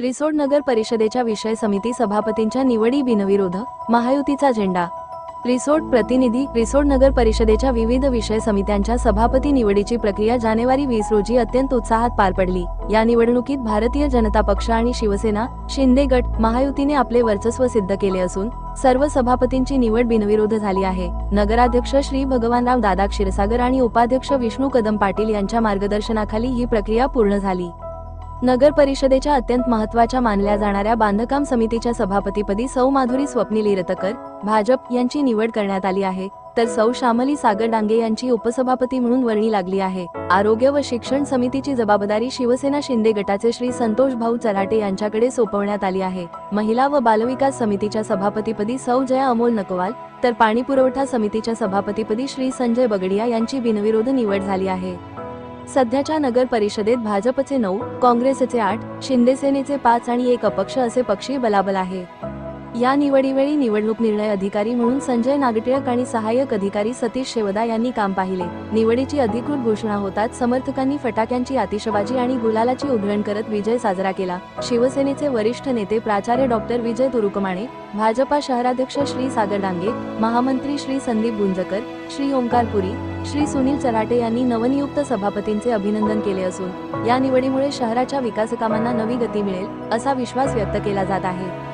रिसोड नगर परिषदेच्या विषय समिती सभापतींच्या निवडी बिनविरोध, महायुतीचा झेंडा. रिसोड प्रतिनिधी. रिसोड नगर परिषदेच्या विविध विषय समित्यांच्या सभापती निवडीची प्रक्रिया जानेवारी 20 रोजी अत्यंत उत्साहात पार पडली. या निवडणुकीत भारतीय जनता पक्ष आणि शिवसेना, शिंदे गट, महायुतीने आपले वर्चस्व सिद्ध केले असून सर्व सभापतींची निवड बिनविरोध झाली आहे. नगराध्यक्ष श्री भगवानराव दादा क्षीरसागर आणि उपाध्यक्ष विष्णू कदम पाटील यांच्या मार्गदर्शनाखाली ही प्रक्रिया पूर्ण झाली. नगर परिषदेच्या अत्यंत महत्त्वाच्या मानल्या जाणाऱ्या बांधकाम समितीच्या सभापतीपदी सौ माधुरी स्वप्नील इरतकर, भाजप यांची निवड करण्यात आली आहे, तर सौ श्यामली सागर डांगे यांची उपसभापती म्हणून वर्णी लागली आहे. आरोग्य व शिक्षण समितीची जबाबदारी शिवसेना शिंदे गटाचे श्री संतोष भाऊ चराटे यांच्याकडे सोपवण्यात आली आहे. महिला व बालविकास समितीच्या सभापतीपदी सौ जया अमोल नकवाल, तर पाणी पुरवठा समितीच्या सभापतीपदी श्री संजय बगडिया यांची बिनविरोध निवड झाली आहे. सध्याच्या नगर परिषदेत भाजपचे 9, काँग्रेसचे 8, शिंदेसेनेचे 5 आणि 1 अपक्ष असे पक्षी बलाबल आहे. या निवडीवेळी निवडणूक निर्णय अधिकारी म्हणून संजय नागटिळक आणि सहाय्यक अधिकारी सतीश शेवदा यांनी काम पाहिले. निवडीची अधिकृत घोषणा होताच समर्थकांनी फटाक्यांची आतिषबाजी आणि गुलालाची उधळण करत विजय साजरा केला. शिवसेनेचे वरिष्ठ नेते प्राचार्य डॉक्टर विजय तुरुकमाणे, भाजपा शहराध्यक्ष श्री सागर डांगे, महामंत्री श्री संदीप गुंजकर, श्री ओंकार पुरी, श्री सुनील चराटे यांनी नवनियुक्त सभापतींचे अभिनंदन केले असून या निवडीमुळे शहराच्या विकासकामांना नवी गती मिळेल असा विश्वास व्यक्त केला जात आहे.